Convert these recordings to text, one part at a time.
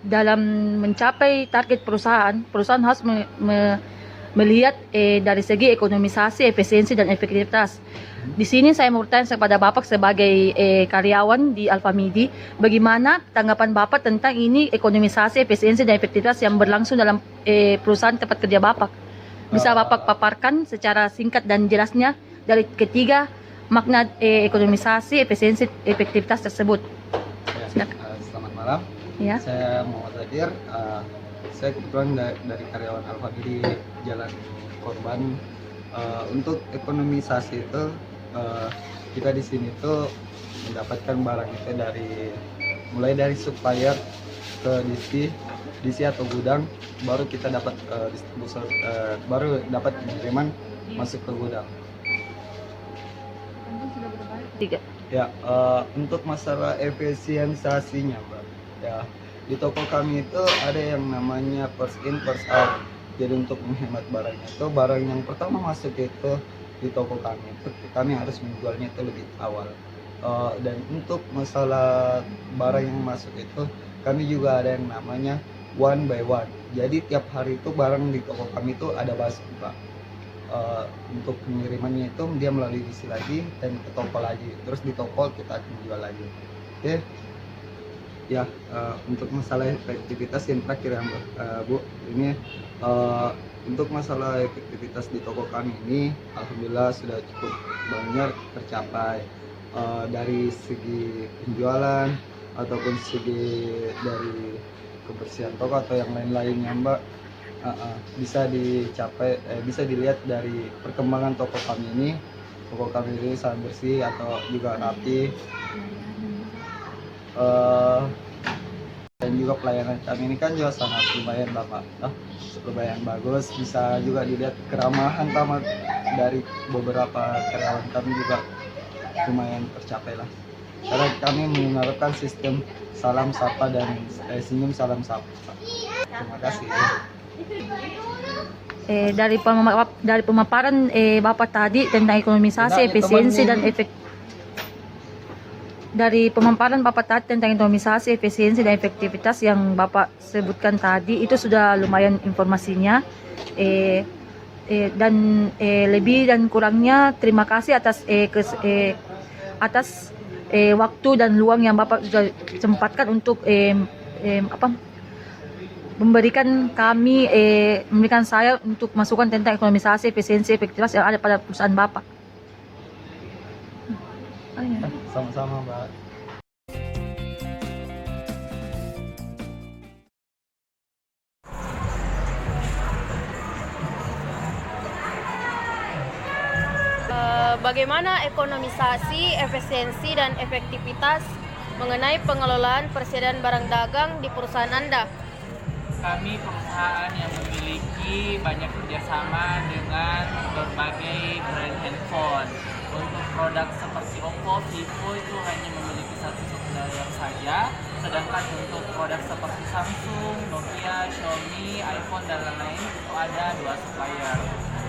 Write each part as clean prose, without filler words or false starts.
dalam mencapai target perusahaan, perusahaan harus melihat dari segi ekonomisasi, efisiensi, dan efektivitas. Di sini saya mau bertanya kepada Bapak sebagai karyawan di Alfamidi, bagaimana tanggapan Bapak tentang ini ekonomisasi, efisiensi, dan efektivitas yang berlangsung dalam perusahaan tempat kerja Bapak? Bisa Bapak paparkan secara singkat dan jelasnya dari ketiga makna ekonomisasi, efisiensi, efektivitas tersebut? Selamat malam. Ya. Saya Muhammad Zadir. Saya kebetulan dari karyawan Alfamidi Jalan Korban. Untuk ekonomisasi itu kita di sini tuh mendapatkan barang itu mulai dari supplier ke DC atau gudang, baru kita dapat distribusi, baru dapat pengiriman masuk ke gudang. Ya, untuk masalah efisiensinya, Mbak. Ya, di toko kami itu ada yang namanya first in first out. Jadi untuk menghemat barangnya itu, barang yang pertama masuk itu di toko kami itu kami harus menjualnya itu lebih awal. Dan untuk masalah barang yang masuk itu kami juga ada yang namanya one by one. Jadi tiap hari itu barang di toko kami itu ada basah, Pak. Untuk pengirimannya itu dia melalui DC lagi dan ke toko lagi, terus di toko kita akan jual lagi. Oke. Ya, untuk masalah efektivitas yang terakhir ya Bu, ini untuk masalah efektivitas di toko kami ini alhamdulillah sudah cukup banyak tercapai, dari segi penjualan ataupun segi dari kebersihan toko atau yang lain-lainnya, Mbak. Bisa dicapai, bisa dilihat dari perkembangan toko kami ini. Toko kami ini sangat bersih atau juga rapi, dan juga pelayanan kami ini kan juga sangat lumayan lah, Pak. Lumayan bagus. Bisa juga dilihat keramahan tamat dari beberapa karyawan kami juga lumayan tercapai lah, karena kami menerapkan sistem salam sapa dan senyum salam sapa. Terima kasih. Dari pemaparan Bapak tadi tentang ekonomisasi, efisiensi, dan dari pemaparan Bapak tadi tentang ekonomisasi, efisiensi, dan efektivitas yang Bapak sebutkan tadi, itu sudah lumayan informasinya. Dan lebih dan kurangnya terima kasih atas waktu dan luang yang Bapak sudah sempatkan untuk memberikan saya untuk masukan tentang ekonomisasi, efisiensi, efektivitas yang ada pada perusahaan Bapak. Sama-sama, Mbak. Bagaimana ekonomisasi, efisiensi, dan efektivitas mengenai pengelolaan persediaan barang dagang di perusahaan Anda? Kami perusahaan yang memiliki banyak kerjasama dengan berbagai brand handphone. Untuk produk seperti Oppo, Vivo itu hanya memiliki satu supplier saja, sedangkan untuk produk seperti Samsung, Nokia, Xiaomi, iPhone, dan lain-lain itu ada 2 supplier.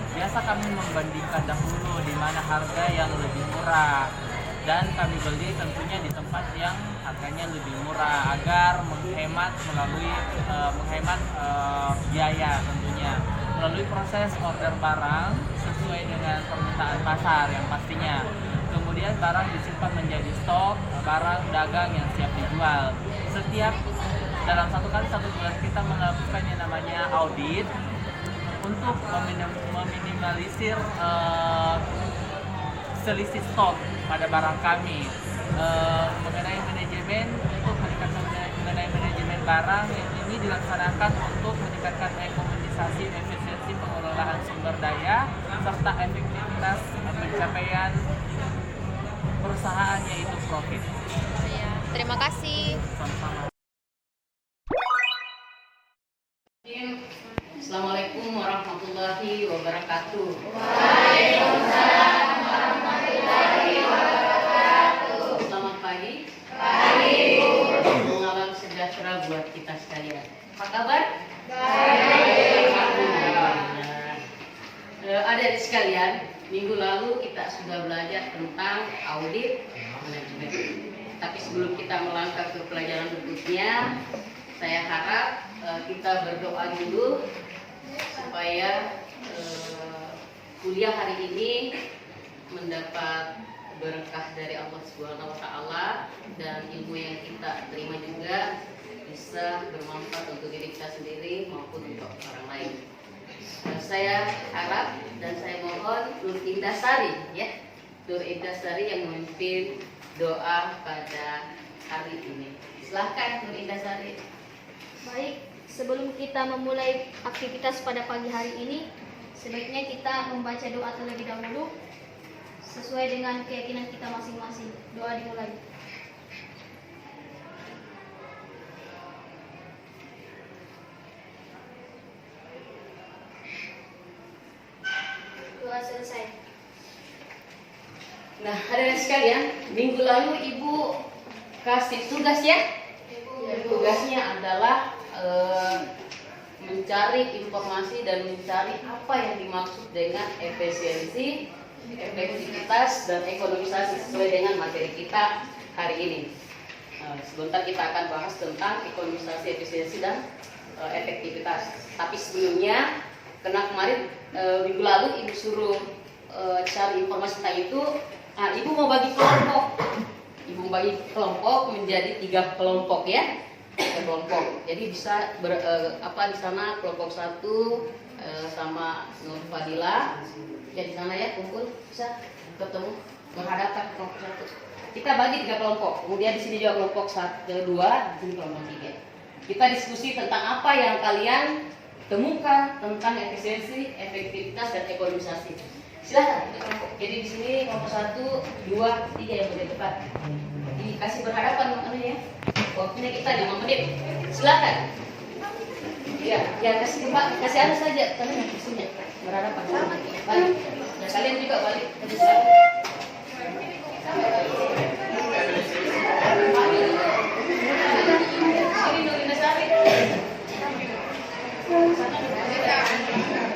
Biasa kami membandingkan dahulu di mana harga yang lebih murah, dan kami beli tentunya di tempat yang harganya lebih murah agar menghemat biaya tentunya melalui proses order barang sesuai dengan permintaan pasar yang pastinya. Kemudian barang disimpan menjadi stok barang dagang yang siap dijual. Setiap dalam satu bulan kita melakukan yang namanya audit untuk meminimalisir selisih stok pada barang kami. Mengenai manajemen, untuk mengenai manajemen barang ini dilaksanakan untuk meningkatkan ekonomisasi, efisiensi pengelolaan sumber daya serta efektivitas pencapaian perusahaan, yaitu profit. Ya, terima kasih. Sama-sama. Assalamualaikum warahmatullahi wabarakatuh. Waalaikumsalam. Selamat pagi. Salam sejahtera buat kita sekalian. Apa kabar? Baik. Adik-adik sekalian, minggu lalu kita sudah belajar tentang audit manajemen. Tapi sebelum kita melangkah ke pelajaran berikutnya, Saya harap kita berdoa dulu supaya kuliah hari ini mendapat berkah dari Allah Subhanahu wa taala dan ilmu yang kita terima juga bisa bermanfaat untuk diri kita sendiri maupun untuk orang lain. Saya harap dan saya mohon Nur Indasari ya. Nur Indasari yang memimpin doa pada hari ini. Silahkan Nur Indasari. Baik, sebelum kita memulai aktivitas pada pagi hari ini, sebaiknya kita membaca doa terlebih dahulu sesuai dengan keyakinan kita masing-masing. Doa dimulai. Doa selesai. Nah, hadirin sekalian, minggu lalu Ibu kasih tugas ya. Tugasnya adalah mencari informasi dan mencari apa yang dimaksud dengan efisiensi, efektivitas, dan ekonomisasi sesuai dengan materi kita hari ini. Sebentar kita akan bahas tentang ekonomisasi, efisiensi, dan efektivitas. Tapi sebelumnya, karena kemarin minggu lalu Ibu suruh cari informasi tentang itu, Ibu mau bagi kelompok. Ibu bagi kelompok menjadi 3 kelompok ya. 3 kelompok. Jadi bisa di sana kelompok 1 sama Nur Fadila. Ya di sana ya kumpul bisa ketemu menghadapkan kelompok 1. Kita bagi 3 kelompok. Kemudian di sini juga kelompok 1, 2, di sini kelompok 3. Kita diskusi tentang apa yang kalian temukan tentang efisiensi, efektivitas, dan ekonomisasi. Silahkan untuk kelompok. Jadi di sini kelompok 1, 2, 3 yang lebih tepat. Dikasih berhadapan ya. Waktunya kita 5 menit. Silahkan. Ya kasih anu saja kalian isinya berhadapan. Balik. Ya kalian juga balik.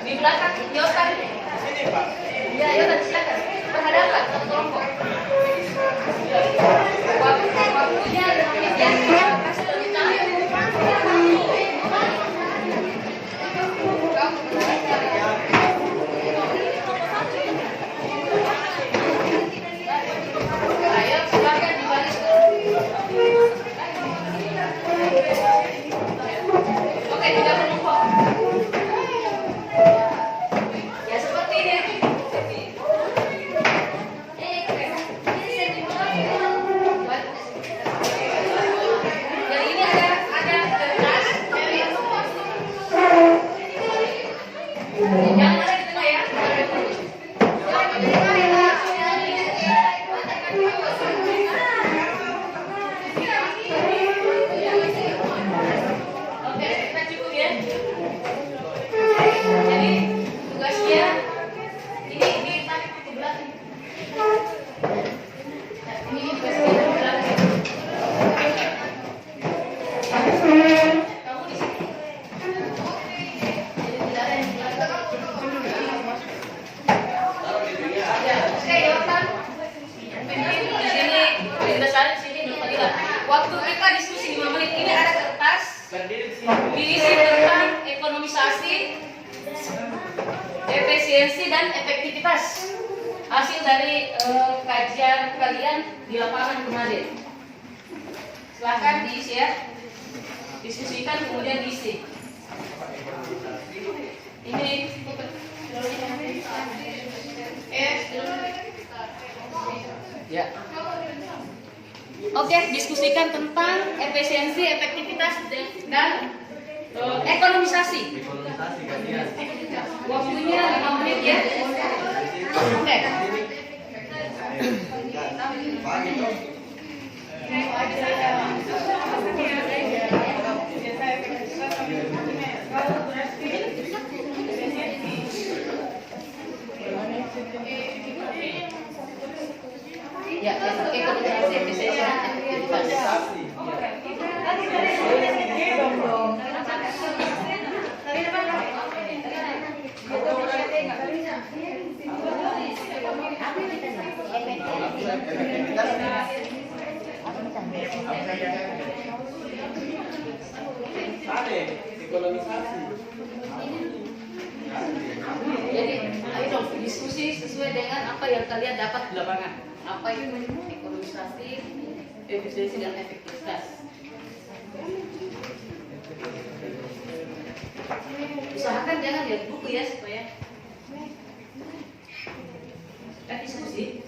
Di belakang, Yosan. Ya, Yosan silakan. Berhadapan satu kelompok. Waktunya 5 menit ya. Kasih lebih ayo silakan dibalik. Oke, 3 kelompok. Ya seperti ini. Jadi ini ada kertas. Jangan ada di tengah ya. Oke, kita cukup ya. Jadi tugasnya ini tarik ke belakang. Ini tugasnya ke belakang. Kamu di sini. Jadi tidak ada yang di belakang. Ya, oke, Yosan. Di sini, kita cari di sini Nur Fadila. Waktu kita diskusi 5 menit ini ada kertas. Diisi tentang ekonomisasi, efisiensi, dan efektivitas. Hasil dari kajian kalian di lapangan kemarin. Silahkan diisi ya. Diskusikan kemudian diisi. Ini ya. Oke, diskusikan tentang efisiensi, efektivitas, dan ekonomisasi. Waktunya 5 menit ya. Oke. Ya, ekonomisasi, efisiensi, dan efektivitas. ada ekonomisasi. Jadi ayo dong diskusi sesuai dengan apa yang kalian dapat di lapangan. Apa itu ekonomisasi, efisiensi dan efektivitas. Usahakan jangan lihat buku ya supaya kita diskusi.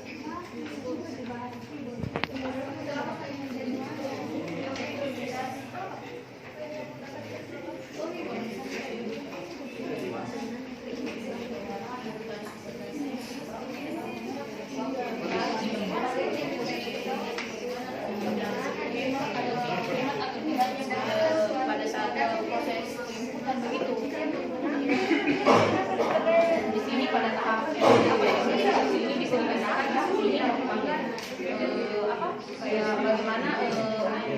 Pada saat proses penginputan begitu. Di sini pada tahap ini bisa dikatakan ini kayak bagaimana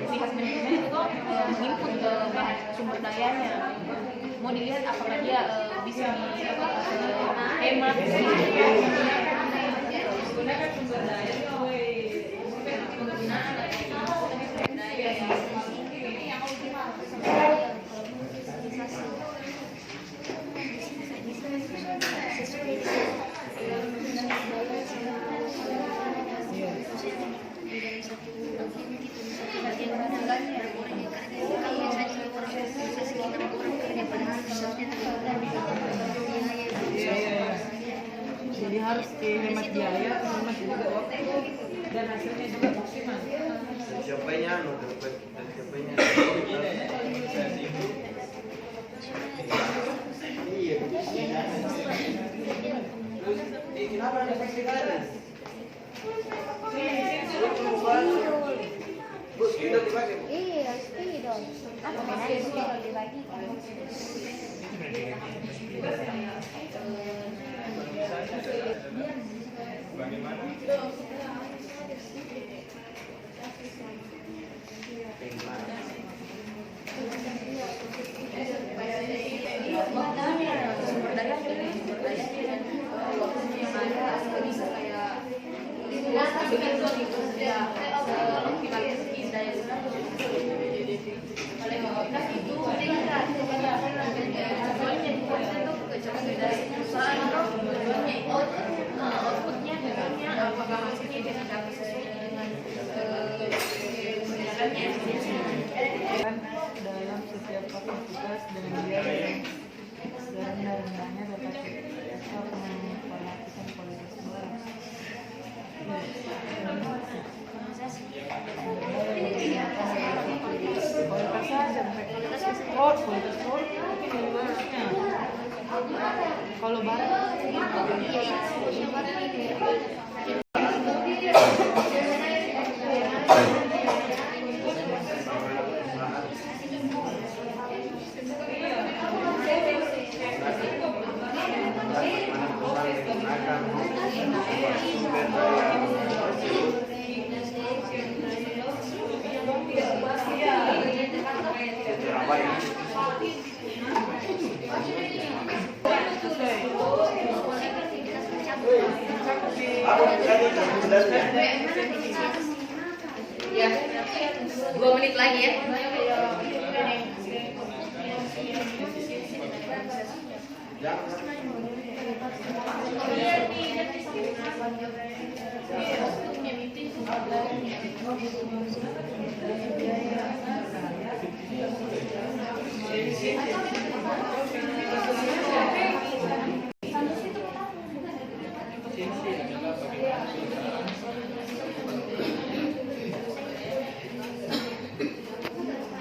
pihak manajemen itu menginput bahan sumber dayanya. Mau dilihat apakah dia bisa hemat. Gunakan sumber daya. Jadi harus hemat biaya, hemat juga waktu, dan hasilnya juga maksimal. Siapanya dapat dan siapanya. Kenapa ada festival? Bos, kita dibagi. Iya, pasti dong. Apa bedanya sih kalau dibagi? Sumber daya dan waktunya yang ada bisa kayak begitu ya kita lihat daya itu contohnya di kecerdasan dari perusahaan outputnya hasilnya apakah hasilnya bisa dapat sesuai dengan kebenarannya. Dalam setiap aktivitas dengan biaya yang serendah-rendahnya dapat kita memperhatikan kualitas barang. Kualitas saja, kualitas produk mungkin dari barangnya. Kalau barang Ya, 2 menit lagi ya.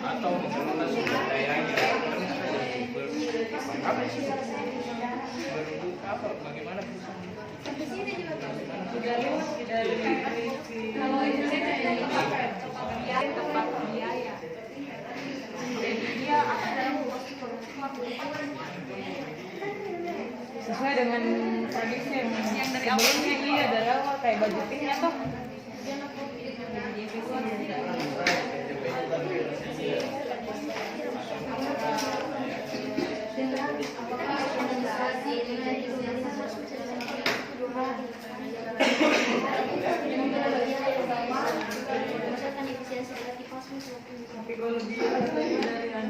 Atau bagaimana sumber dayanya? Apa bagaimana sesuai dengan prediksi yang dari awalnya, iya dari awal kayak budgetingnya toh. Tapi kalau lebih dari yang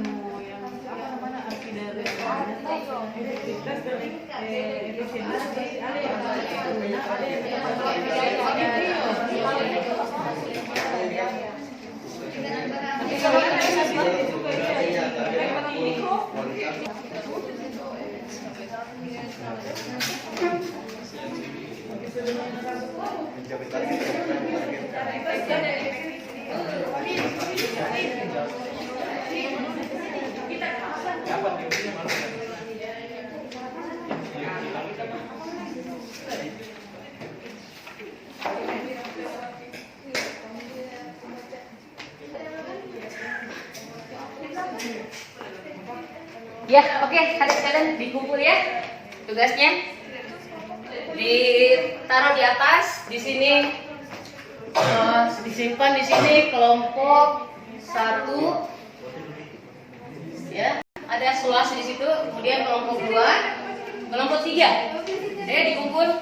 efektivitas dan efisiensi ada yang guna, ada yang Ya, oke, adik sekalian dikumpul ya tugasnya. Ditaruh di atas, di sini disimpan di sini kelompok 1 ya. Ada sulasi di situ, kemudian kelompok 2, kelompok 3. Ya, dikumpul,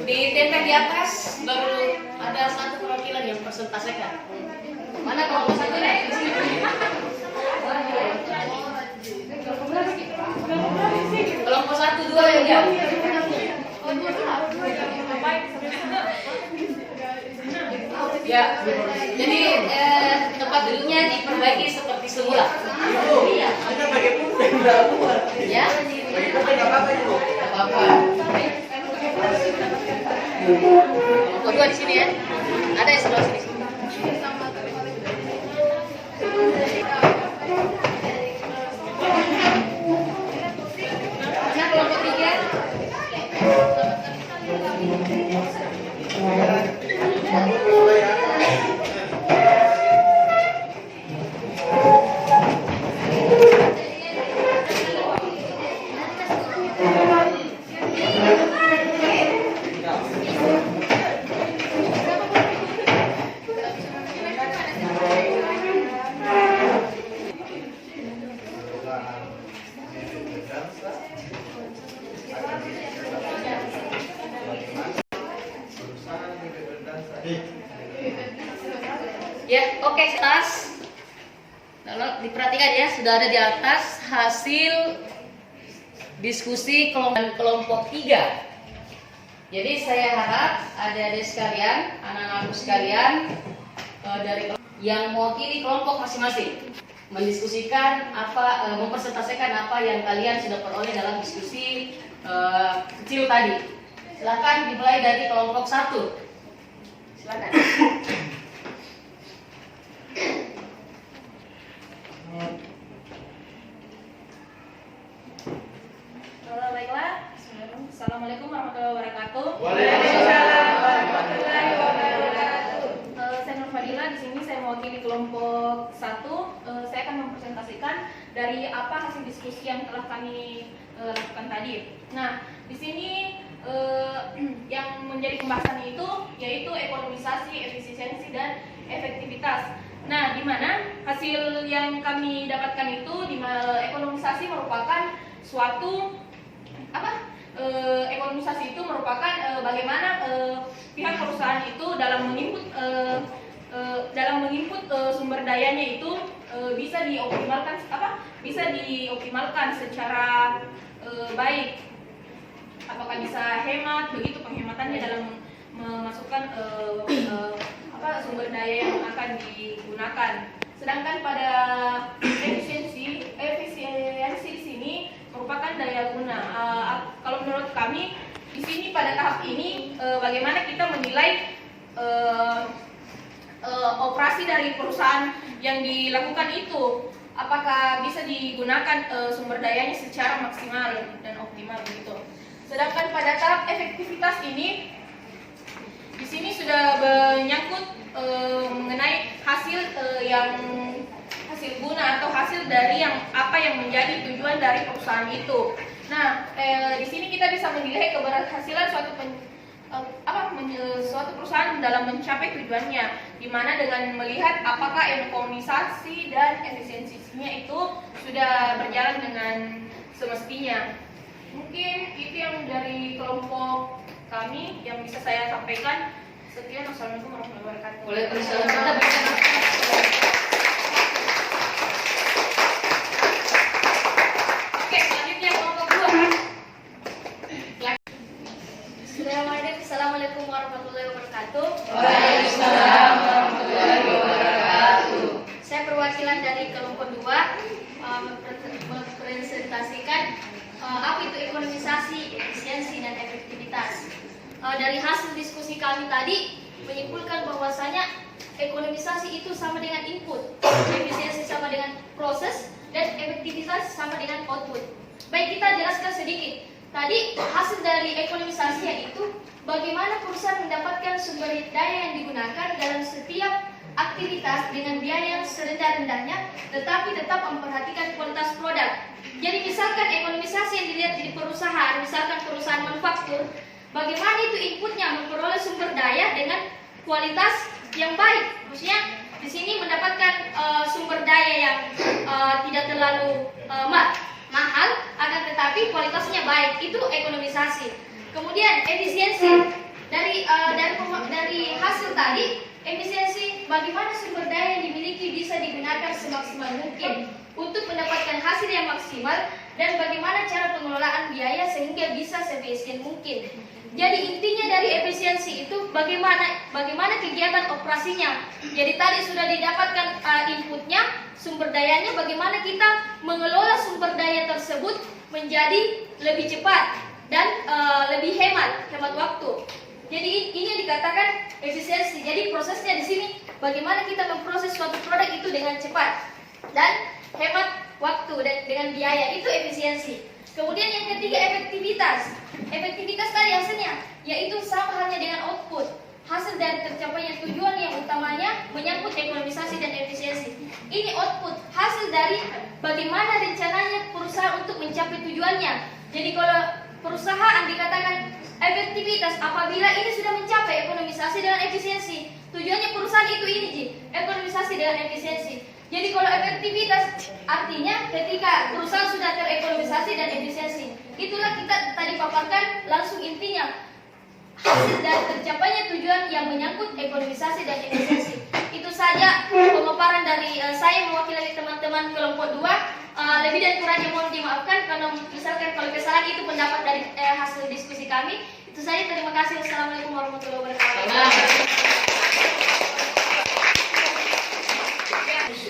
ditempel di atas, baru ada satu perwakilan yang persentasekan. Mana kelompok 1 nih? Di sini. Kelompok 1, 2 yang jauh. Ya, jadi tempat duduknya diperbaiki seperti semula. Iya. Ya. Apa-apa. Kelompok 2 di sini ya. Ada yang sebelah sini. Nah, kelompok 3. Ya, oke, atas. Kalau diperhatikan ya, sudah ada di atas hasil diskusi kelompok 3. Jadi saya harap adik-adik sekalian, anak-anakku sekalian dari yang mewakili kelompok masing-masing mendiskusikan apa, mempresentasikan apa yang kalian sudah peroleh dalam diskusi kecil tadi. Silakan dimulai dari kelompok 1. Silakan. Baiklah. Assalamualaikum warahmatullahi wabarakatuh. Waalaikumsalam warahmatullahi wabarakatuh. Saya Nur Fadila, di sini saya mewakili kelompok 1. Saya akan mempresentasikan dari apa hasil diskusi yang telah kami lakukan tadi. Nah, di sini yang menjadi pembahasan itu yaitu ekonomisasi, efisiensi dan efektivitas. Nah, di mana hasil yang kami dapatkan itu ekonomisasi merupakan suatu ekonomisasi itu merupakan bagaimana pihak perusahaan itu dalam menginput sumber dayanya itu bisa dioptimalkan secara baik. Apakah bisa hemat, begitu penghematannya dalam memasukkan sumber daya yang akan digunakan. Sedangkan pada efisiensi di sini merupakan daya guna. Kalau menurut kami di sini pada tahap ini bagaimana kita menilai operasi dari perusahaan yang dilakukan itu, apakah bisa digunakan sumber dayanya secara maksimal dan optimal begitu. Sedangkan pada tahap efektivitas ini di sini sudah menyangkut mengenai hasil guna atau hasil dari yang menjadi tujuan dari perusahaan itu. Nah, di sini kita bisa menilai keberhasilan suatu perusahaan dalam mencapai tujuannya, di mana dengan melihat apakah ekonomisasi dan efisiensinya itu sudah berjalan dengan semestinya. Mungkin itu yang dari kelompok kami yang bisa saya sampaikan. Sekian, wassalamualaikum warahmatullahi wabarakatuh. Waalaikumsalam. Oke, selanjutnya dari hasil diskusi kami tadi menyimpulkan bahwasanya ekonomisasi itu sama dengan input, efisiensi sama dengan proses, dan efektivitas sama dengan output. Baik, kita jelaskan sedikit. Tadi hasil dari ekonomisasi yaitu bagaimana perusahaan mendapatkan sumber daya yang digunakan dalam setiap aktivitas dengan biaya yang serendah-rendahnya, tetapi tetap memperhatikan kualitas produk. Jadi misalkan ekonomisasi yang dilihat di perusahaan, misalkan perusahaan manufaktur, bagaimana itu inputnya memperoleh sumber daya dengan kualitas yang baik. Maksudnya di sini mendapatkan sumber daya yang tidak terlalu mahal, akan tetapi kualitasnya baik. Itu ekonomisasi. Kemudian efisiensi dari hasil tadi, efisiensi bagaimana sumber daya yang dimiliki bisa digunakan semaksimal mungkin untuk mendapatkan hasil yang maksimal, dan bagaimana cara pengelolaan biaya sehingga bisa seefisien mungkin. Jadi intinya dari efisiensi itu bagaimana kegiatan operasinya. Jadi tadi sudah didapatkan inputnya, sumber dayanya, bagaimana kita mengelola sumber daya tersebut menjadi lebih cepat dan lebih hemat waktu. Jadi ini yang dikatakan efisiensi. Jadi prosesnya di sini bagaimana kita memproses suatu produk itu dengan cepat dan hemat waktu dan dengan biaya, itu efisiensi. Kemudian yang ketiga efektivitas. Efektivitas tadi hasilnya yaitu sama halnya dengan output. Hasil dari tercapainya tujuan yang utamanya menyangkut ekonomisasi dan efisiensi. Ini output, hasil dari bagaimana rencananya perusahaan untuk mencapai tujuannya. Jadi kalau perusahaan dikatakan efektivitas apabila ini sudah mencapai ekonomisasi dengan efisiensi. Tujuannya perusahaan itu ini, ekonomisasi dengan efisiensi. Jadi kalau efektivitas artinya ketika perusahaan sudah terekonomisasi dan efisiensi. Itulah kita tadi paparkan langsung intinya. Hasil dari tercapainya tujuan yang menyangkut ekonomisasi dan efisiensi. Itu saja pemaparan dari saya mewakili teman-teman kelompok 2. Lebih dan kurangnya mohon dimaafkan kalau misalkan kalau kesalahan itu pendapat dari hasil diskusi kami. Itu saja, terima kasih. Wassalamualaikum warahmatullahi wabarakatuh.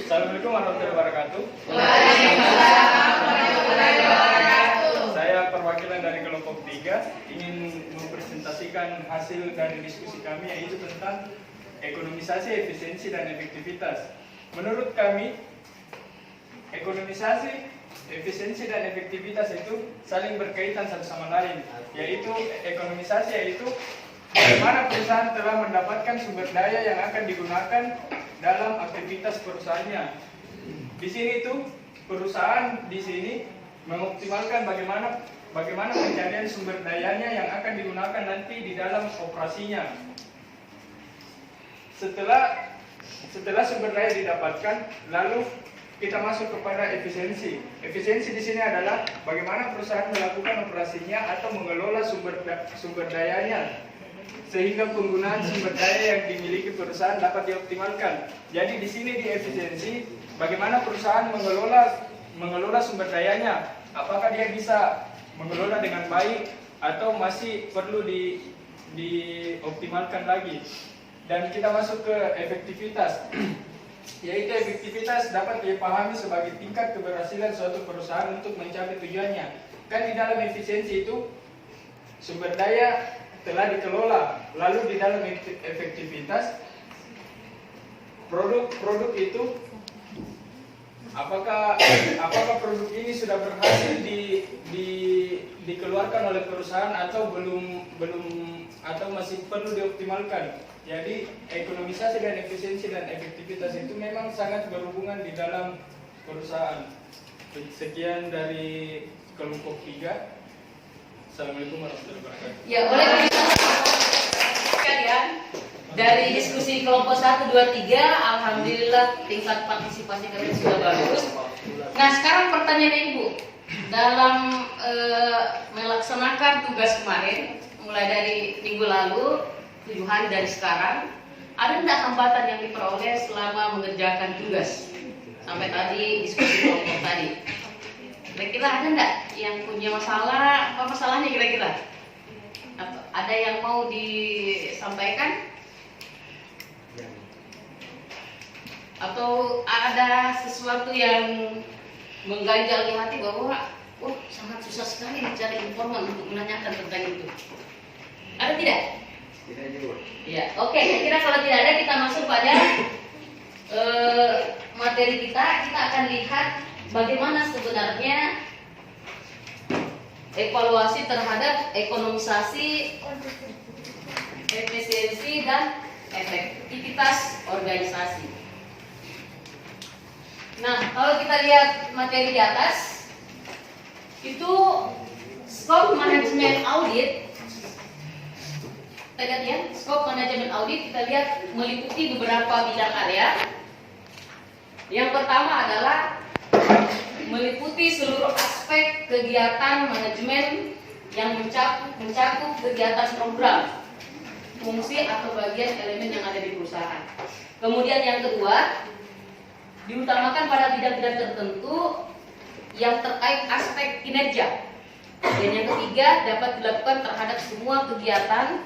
Assalamualaikum warahmatullahi wabarakatuh. Saya perwakilan dari kelompok 3 ingin mempresentasikan hasil dari diskusi kami, yaitu tentang ekonomisasi, efisiensi, dan efektivitas. Menurut kami, ekonomisasi, efisiensi, dan efektivitas itu saling berkaitan satu sama lain. Yaitu ekonomisasi yaitu bagaimana perusahaan telah mendapatkan sumber daya yang akan digunakan dalam aktivitas perusahaannya. Di sini tuh perusahaan di sini mengoptimalkan bagaimana pencarian sumber dayanya yang akan digunakan nanti di dalam operasinya. Setelah sumber daya didapatkan, lalu kita masuk kepada efisiensi. Efisiensi di sini adalah bagaimana perusahaan melakukan operasinya atau mengelola sumber dayanya sehingga penggunaan sumber daya yang dimiliki perusahaan dapat dioptimalkan. Jadi di sini di efisiensi, bagaimana perusahaan mengelola sumber dayanya. Apakah dia bisa mengelola dengan baik atau masih perlu dioptimalkan lagi. Dan kita masuk ke efektivitas. Yaitu efektivitas dapat dipahami sebagai tingkat keberhasilan suatu perusahaan untuk mencapai tujuannya. Kan di dalam efisiensi itu sumber daya telah dikelola, lalu di dalam efektivitas produk itu apakah produk ini sudah berhasil dikeluarkan oleh perusahaan atau belum atau masih perlu dioptimalkan. Jadi ekonomisasi dan efisiensi dan efektivitas itu memang sangat berhubungan di dalam perusahaan. Sekian dari kelompok 3. Assalamualaikum warahmatullahi wabarakatuh. Ya, oleh kalian dari diskusi kelompok 1, 2, 3, alhamdulillah tingkat partisipasi kalian sudah bagus. Nah, sekarang pertanyaan Ibu, dalam melaksanakan tugas kemarin, mulai dari minggu lalu, 7 hari dari sekarang, ada tidak hambatan yang diperoleh selama mengerjakan tugas? Sampai tadi diskusi kelompok tadi. Kira-kira ada enggak yang punya masalah? Apa masalahnya kira-kira? Ada yang mau disampaikan? Atau ada sesuatu yang mengganjal di hati bahwa sangat susah sekali mencari informan untuk menanyakan tentang itu? Ada tidak? Tidak juga. Ya, oke. Saya kira kalau tidak ada kita masuk pada materi kita. Kita akan lihat bagaimana sebenarnya evaluasi terhadap ekonomisasi, efisiensi dan efektivitas organisasi. Nah, kalau kita lihat materi di atas, itu scope manajemen audit. Kita lihat ya, scope manajemen audit kita lihat meliputi beberapa bidang area. Yang pertama adalah meliputi seluruh aspek kegiatan manajemen yang mencakup kegiatan program, fungsi atau bagian elemen yang ada di perusahaan. Kemudian yang kedua, diutamakan pada bidang-bidang tertentu yang terkait aspek kinerja. Dan yang ketiga, dapat dilakukan terhadap semua kegiatan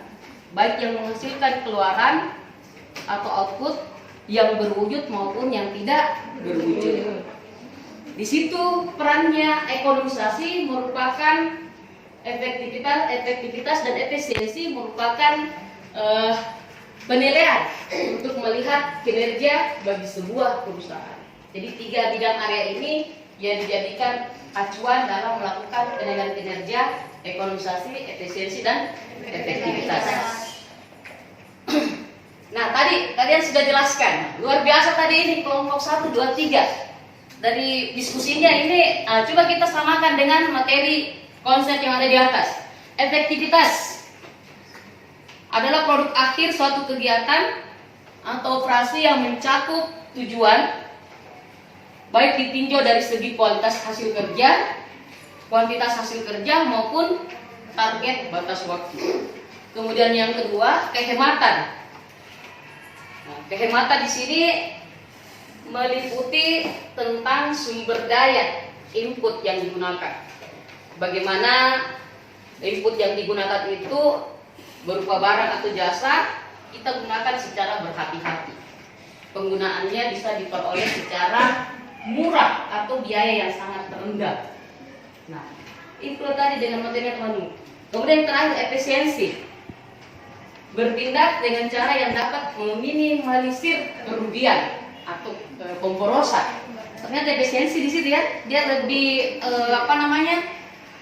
baik yang menghasilkan keluaran atau output yang berwujud maupun yang tidak berwujud. Di situ perannya ekonomisasi merupakan efektivitas dan efisiensi merupakan penilaian untuk melihat kinerja bagi sebuah perusahaan. Jadi 3 bidang area ini yang dijadikan acuan dalam melakukan penilaian kinerja, ekonomisasi, efisiensi dan efektivitas. Nah, tadi kalian sudah jelaskan, luar biasa tadi ini kelompok 1, 2, 3. Dari diskusinya ini, coba kita samakan dengan materi konsep yang ada di atas. Efektivitas adalah produk akhir suatu kegiatan atau operasi yang mencakup tujuan, baik ditinjau dari segi kualitas hasil kerja, kuantitas hasil kerja maupun target batas waktu. Kemudian yang kedua, kehematan. Nah, kehematan di sini meliputi tentang sumber daya input yang digunakan. Bagaimana input yang digunakan itu berupa barang atau jasa, kita gunakan secara berhati-hati. Penggunaannya bisa diperoleh secara murah atau biaya yang sangat rendah. Nah, itu tadi dengan materi teman-teman. Kemudian yang terakhir, efisiensi. Bertindak dengan cara yang dapat meminimalisir kerugian atau pemborosan. Ternyata efisiensi di situ ya, dia lebih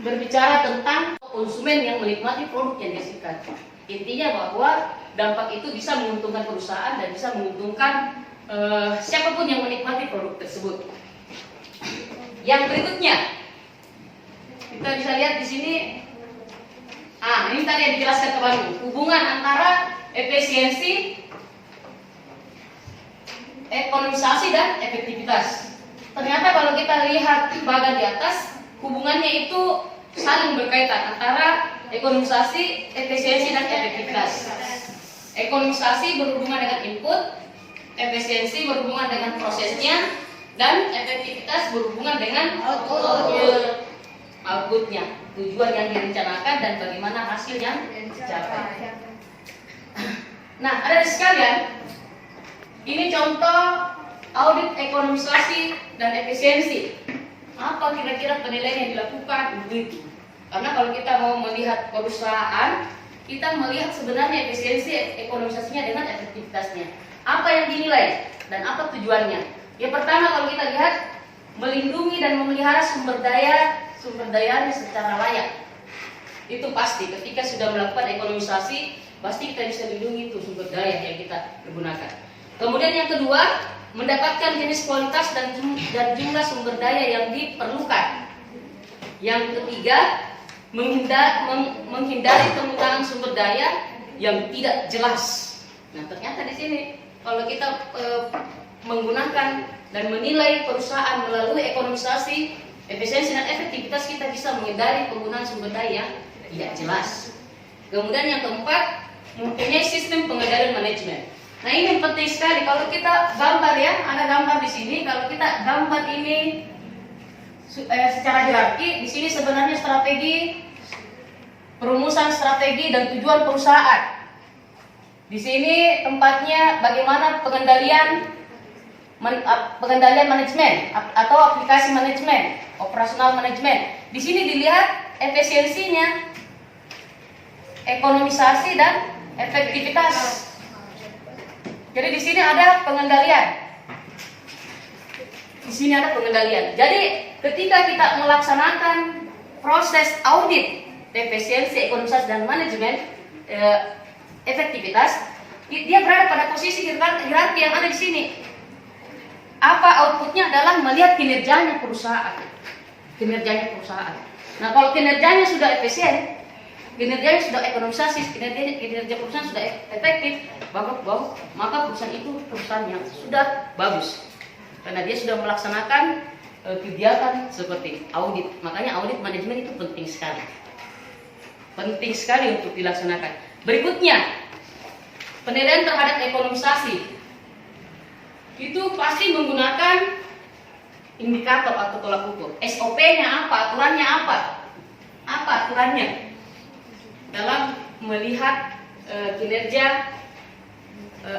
berbicara tentang konsumen yang menikmati produk yang dihasilkan. Intinya bahwa dampak itu bisa menguntungkan perusahaan dan bisa menguntungkan siapapun yang menikmati produk tersebut. Yang berikutnya, kita bisa lihat di sini. Ini tadi yang dijelaskan kembali, hubungan antara efisiensi, ekonomisasi dan efektivitas. Ternyata kalau kita lihat bagian di atas, hubungannya itu saling berkaitan antara ekonomisasi, efisiensi dan efektivitas. Ekonomisasi berhubungan dengan input, efisiensi berhubungan dengan prosesnya, dan efektivitas berhubungan dengan outputnya, tujuan yang direncanakan dan bagaimana hasil yang dicapai. Nah, ada sekalian, ini contoh audit ekonomisasi dan efisiensi. Apa kira-kira penilaian yang dilakukan begitu? Karena kalau kita mau melihat perusahaan, kita melihat sebenarnya efisiensi ekonomisasinya dengan efektivitasnya. Apa yang dinilai dan apa tujuannya? Yang pertama kalau kita lihat, melindungi dan memelihara sumber dayanya secara layak. Itu pasti ketika sudah melakukan ekonomisasi, pasti kita bisa lindungi itu sumber daya yang kita gunakan. Kemudian yang kedua, mendapatkan jenis kualitas dan jumlah sumber daya yang diperlukan. Yang ketiga, menghindari penggunaan sumber daya yang tidak jelas. Nah, ternyata di sini kalau kita menggunakan dan menilai perusahaan melalui ekonomisasi, efisiensi dan efektivitas, kita bisa menghindari penggunaan sumber daya yang tidak jelas. Kemudian yang keempat, mempunyai sistem pengendalian manajemen. Nah, ini penting sekali. Kalau kita gambar ya, ada gambar di sini. Kalau kita gambar ini secara hierarki, di sini sebenarnya strategi, perumusan strategi dan tujuan perusahaan. Di sini tempatnya bagaimana pengendalian manajemen atau aplikasi manajemen, operasional manajemen. Di sini dilihat efisiensinya, ekonomisasi dan efektivitas. Jadi di sini ada pengendalian. Di sini ada pengendalian. Jadi ketika kita melaksanakan proses audit efisiensi, ekonomisasi dan manajemen efektivitas, dia berada pada posisi hierarki yang ada di sini. Apa outputnya adalah melihat kinerjanya perusahaan. Kinerjanya perusahaan. Nah, kalau kinerjanya sudah efisien, kinerjanya sudah ekonomisasi, kinerja perusahaan sudah efektif, maka perusahaan itu perusahaan yang sudah bagus. Karena dia sudah melaksanakan kegiatan seperti audit. Makanya audit manajemen itu penting sekali. Penting sekali untuk dilaksanakan. Berikutnya, penilaian terhadap ekonomisasi. Itu pasti menggunakan indikator atau tolak ukur. SOP-nya apa? Aturannya apa? Apa aturannya? Dalam melihat kinerja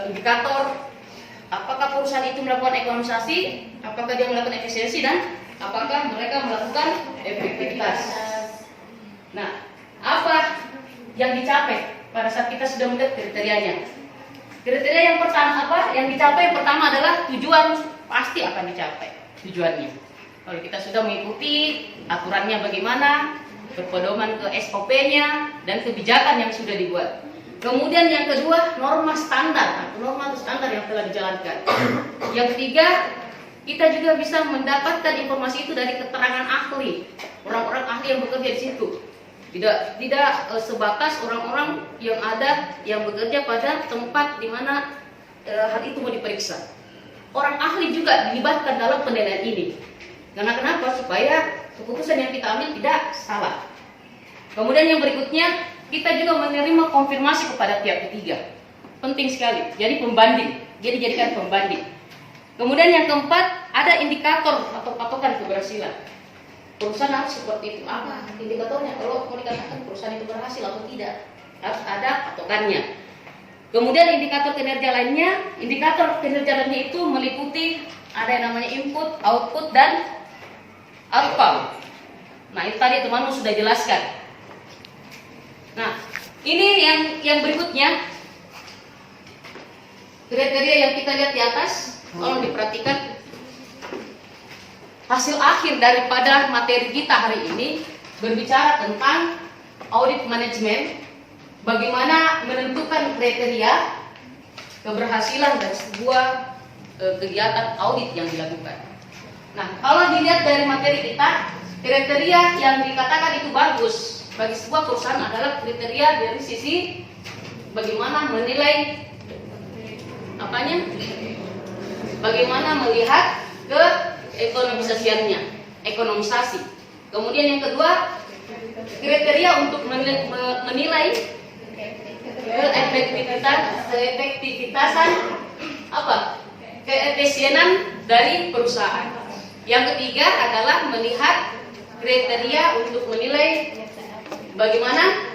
indikator, apakah perusahaan itu melakukan ekonomisasi, apakah dia melakukan efisiensi, dan apakah mereka melakukan efektivitas. Nah, apa yang dicapai pada saat kita sudah melihat kriterianya? Kriteria yang pertama apa? Yang dicapai yang pertama adalah tujuan, pasti akan dicapai tujuannya. Kalau kita sudah mengikuti aturannya bagaimana, berpedoman ke SOP-nya dan kebijakan yang sudah dibuat. Kemudian yang kedua, norma standar yang telah dijalankan. Yang ketiga, kita juga bisa mendapatkan informasi itu dari keterangan ahli, orang-orang ahli yang bekerja di situ. Tidak sebatas orang-orang yang ada yang bekerja pada tempat di mana hal itu mau diperiksa. Orang ahli juga dilibatkan dalam penilaian ini. Karena kenapa? Supaya keputusan yang kita ambil tidak salah. Kemudian yang berikutnya, kita juga menerima konfirmasi kepada pihak ketiga. Penting sekali. Jadi pembanding. Jadi jadikan pembanding. Kemudian yang keempat, ada indikator atau patokan keberhasilan. Perusahaan harus seperti itu. Apa indikatornya? Kalau mau dikatakan perusahaan itu berhasil atau tidak, harus ada patokannya. Kemudian indikator kinerja lainnya, itu meliputi ada yang namanya input, output, dan outcome. Nah, itu tadi teman-teman sudah jelaskan. Nah, ini yang berikutnya, kriteria yang kita lihat di atas, tolong diperhatikan. Hasil akhir daripada materi kita hari ini berbicara tentang audit manajemen, bagaimana menentukan kriteria keberhasilan dari sebuah kegiatan audit yang dilakukan. Nah, kalau dilihat dari materi kita, kriteria yang dikatakan itu bagus bagi sebuah perusahaan adalah kriteria dari sisi bagaimana menilai bagaimana melihat ke ekonomisasi. Kemudian yang kedua, kriteria untuk menilai keefektivitasan keefisienan dari perusahaan. Yang ketiga adalah melihat kriteria untuk menilai bagaimana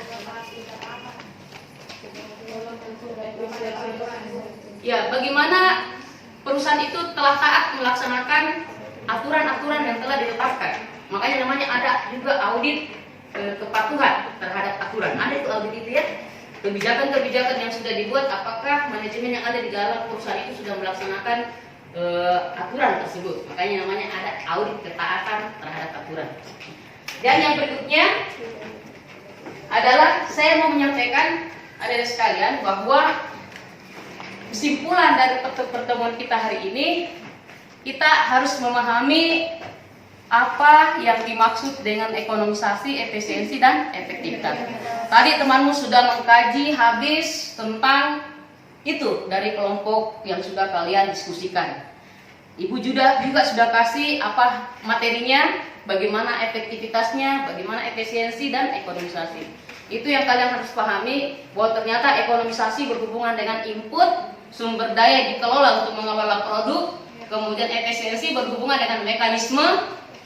perusahaan itu telah taat melaksanakan aturan-aturan yang telah ditetapkan. Makanya namanya ada juga audit kepatuhan terhadap aturan. Ada itu audit itu ya. Kebijakan-kebijakan yang sudah dibuat, apakah manajemen yang ada di dalam perusahaan itu sudah melaksanakan aturan tersebut. Makanya namanya ada audit ketaatan terhadap aturan. Dan yang berikutnya adalah saya mau menyampaikan adik-adik sekalian bahwa kesimpulan dari pertemuan kita hari ini, kita harus memahami apa yang dimaksud dengan ekonomisasi, efisiensi, dan efektivitas. Tadi temanmu sudah mengkaji habis tentang itu dari kelompok yang sudah kalian diskusikan. Ibu juga sudah kasih apa materinya, bagaimana efektivitasnya, bagaimana efisiensi dan ekonomisasi. Itu yang kalian harus pahami, bahwa ternyata ekonomisasi berhubungan dengan input, sumber daya dikelola untuk mengelola produk. Kemudian efisiensi berhubungan dengan mekanisme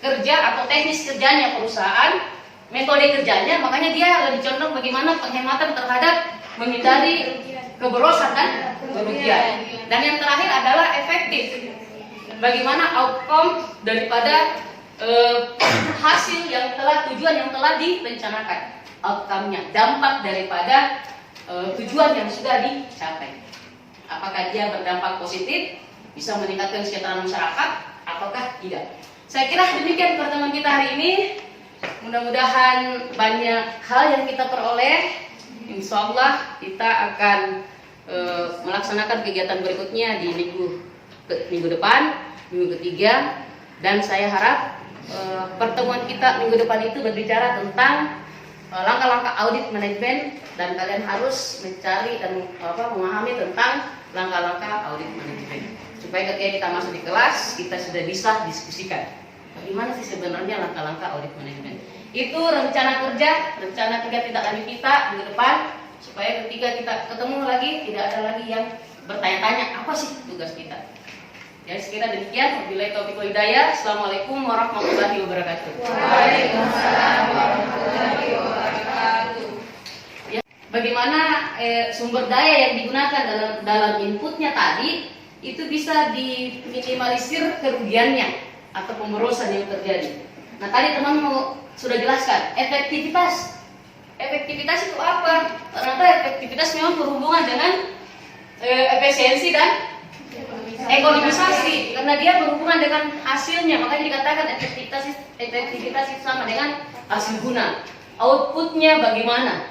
kerja atau teknis kerjanya perusahaan, metode kerjanya, makanya dia lebih condong bagaimana penghematan terhadap menghindari keborosan dan kerugian. Dan yang terakhir adalah efektif, bagaimana outcome daripada hasil yang telah, tujuan yang telah direncanakan. outcome-nya, dampak daripada tujuan yang sudah dicapai. Apakah dia berdampak positif, bisa meningkatkan kesejahteraan masyarakat, ataukah tidak. Saya kira demikian pertemuan kita hari ini. Mudah-mudahan banyak hal yang kita peroleh. Insya Allah kita akan melaksanakan kegiatan berikutnya di minggu depan, minggu ketiga. Dan saya harap pertemuan kita minggu depan itu berbicara tentang langkah-langkah audit manajemen, dan kalian harus mencari dan memahami tentang langkah-langkah audit manajemen supaya ketika kita masuk di kelas kita sudah bisa diskusikan bagaimana sih sebenarnya langkah-langkah audit manajemen. Itu rencana kerja tidak lanjut kita minggu depan, supaya ketika kita ketemu lagi tidak ada lagi yang bertanya-tanya apa sih tugas kita. Ya, sekira demikian. Wabillahi taufiq wal hidayah. Assalamualaikum warahmatullahi wabarakatuh. Waalaikumsalam warahmatullahi wabarakatuh. Ya, bagaimana sumber daya yang digunakan dalam inputnya tadi itu bisa diminimalisir kerugiannya atau pemborosan yang terjadi. Nah, tadi teman sudah jelaskan efektivitas. Efektivitas itu apa? Ternyata efektivitas memang berhubungan dengan efisiensi dan ekonomisasi, karena dia berhubungan dengan hasilnya. Makanya dikatakan efektivitas itu sama dengan hasil guna. Outputnya bagaimana?